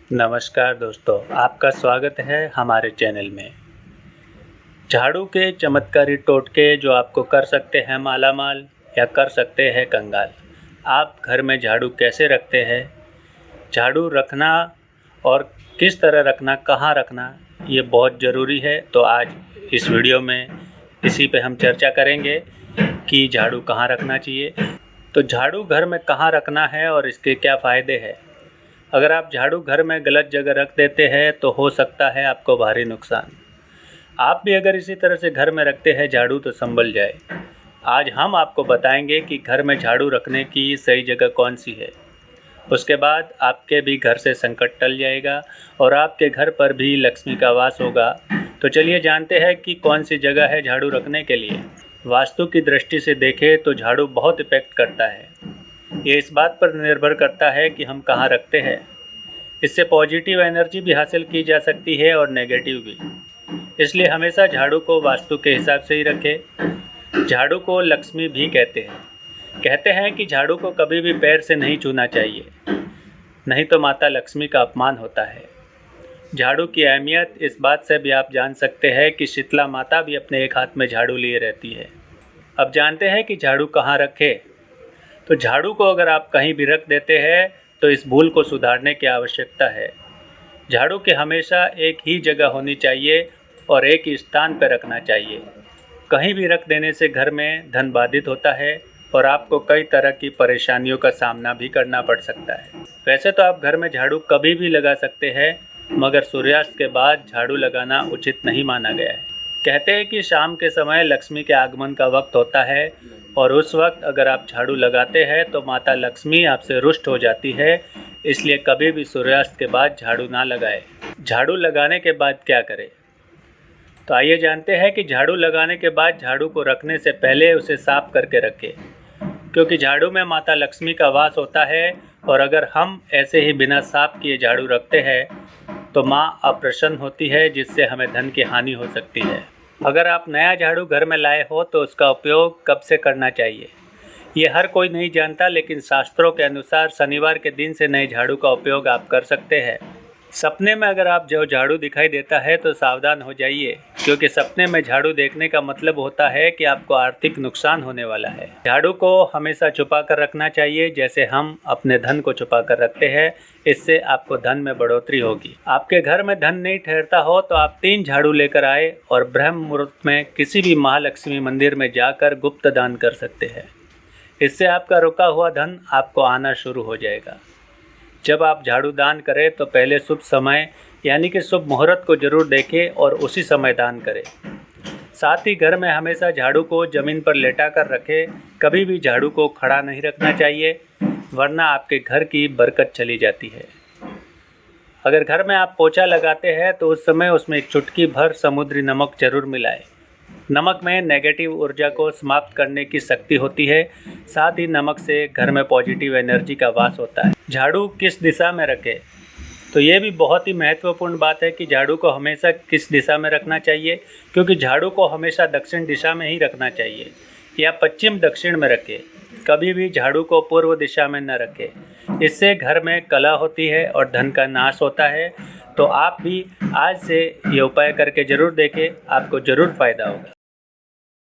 नमस्कार दोस्तों, आपका स्वागत है हमारे चैनल में। झाड़ू के चमत्कारी टोटके जो आपको कर सकते हैं मालामाल या कर सकते हैं कंगाल। आप घर में झाड़ू कैसे रखते हैं, झाड़ू रखना और किस तरह रखना, कहाँ रखना, ये बहुत ज़रूरी है। तो आज इस वीडियो में इसी पे हम चर्चा करेंगे कि झाड़ू कहाँ रखना चाहिए। तो झाड़ू घर में कहाँ रखना है और इसके क्या फ़ायदे हैं। अगर आप झाड़ू घर में गलत जगह रख देते हैं तो हो सकता है आपको भारी नुकसान। आप भी अगर इसी तरह से घर में रखते हैं झाड़ू तो संभल जाए। आज हम आपको बताएंगे कि घर में झाड़ू रखने की सही जगह कौन सी है। उसके बाद आपके भी घर से संकट टल जाएगा और आपके घर पर भी लक्ष्मी का वास होगा। तो चलिए जानते हैं कि कौन सी जगह है झाड़ू रखने के लिए। वास्तु की दृष्टि से देखें तो झाड़ू बहुत इफेक्ट करता है। ये इस बात पर निर्भर करता है कि हम कहाँ रखते हैं। इससे पॉजिटिव एनर्जी भी हासिल की जा सकती है और नेगेटिव भी। इसलिए हमेशा झाड़ू को वास्तु के हिसाब से ही रखें। झाड़ू को लक्ष्मी भी कहते हैं कि झाड़ू को कभी भी पैर से नहीं छूना चाहिए, नहीं तो माता लक्ष्मी का अपमान होता है। झाड़ू की अहमियत इस बात से भी आप जान सकते हैं कि शीतला माता भी अपने एक हाथ में झाड़ू लिए रहती है। अब जानते हैं कि झाड़ू कहाँ रखें। तो झाड़ू को अगर आप कहीं भी रख देते हैं तो इस भूल को सुधारने की आवश्यकता है। झाड़ू के हमेशा एक ही जगह होनी चाहिए और एक ही स्थान पर रखना चाहिए। कहीं भी रख देने से घर में धन बाधित होता है और आपको कई तरह की परेशानियों का सामना भी करना पड़ सकता है। वैसे तो आप घर में झाड़ू कभी भी लगा सकते हैं, मगर सूर्यास्त के बाद झाड़ू लगाना उचित नहीं माना गया है। कहते हैं कि शाम के समय लक्ष्मी के आगमन का वक्त होता है और उस वक्त अगर आप झाड़ू लगाते हैं तो माता लक्ष्मी आपसे रुष्ट हो जाती है। इसलिए कभी भी सूर्यास्त के बाद झाड़ू ना लगाएं। झाड़ू लगाने के बाद क्या करें, तो आइए जानते हैं कि झाड़ू लगाने के बाद झाड़ू को रखने से पहले उसे साफ करके रखें, क्योंकि झाड़ू में माता लक्ष्मी का वास होता है और अगर हम ऐसे ही बिना साफ किए झाड़ू रखते हैं तो माँ अप्रसन्न होती है, जिससे हमें धन की हानि हो सकती है। अगर आप नया झाड़ू घर में लाए हो तो उसका उपयोग कब से करना चाहिए, ये हर कोई नहीं जानता, लेकिन शास्त्रों के अनुसार शनिवार के दिन से नए झाड़ू का उपयोग आप कर सकते हैं। सपने में अगर आप जो झाड़ू दिखाई देता है तो सावधान हो जाइए, क्योंकि सपने में झाड़ू देखने का मतलब होता है कि आपको आर्थिक नुकसान होने वाला है। झाड़ू को हमेशा छुपा कर रखना चाहिए, जैसे हम अपने धन को छुपा कर रखते हैं। इससे आपको धन में बढ़ोतरी होगी। आपके घर में धन नहीं ठहरता हो तो आप 3 झाड़ू लेकर आए और ब्रह्म मुहूर्त में किसी भी महालक्ष्मी मंदिर में जाकर गुप्त दान कर सकते हैं। इससे आपका रुका हुआ धन आपको आना शुरू हो जाएगा। जब आप झाड़ू दान करें तो पहले शुभ समय यानी कि शुभ मुहूर्त को जरूर देखें और उसी समय दान करें। साथ ही घर में हमेशा झाड़ू को ज़मीन पर लेटा कर रखें। कभी भी झाड़ू को खड़ा नहीं रखना चाहिए, वरना आपके घर की बरकत चली जाती है। अगर घर में आप पोछा लगाते हैं तो उस समय उसमें एक चुटकी भर समुद्री नमक जरूर मिलाएं। नमक में नेगेटिव ऊर्जा को समाप्त करने की शक्ति होती है। साथ ही नमक से घर में पॉजिटिव एनर्जी का वास होता है। झाड़ू किस दिशा में रखें, तो ये भी बहुत ही महत्वपूर्ण बात है कि झाड़ू को हमेशा किस दिशा में रखना चाहिए, क्योंकि झाड़ू को हमेशा दक्षिण दिशा में ही रखना चाहिए या पश्चिम दक्षिण में रखें। कभी भी झाड़ू को पूर्व दिशा में न रखें, इससे घर में कलह होती है और धन का नाश होता है। तो आप भी आज से ये उपाय करके ज़रूर देखें, आपको ज़रूर फ़ायदा होगा।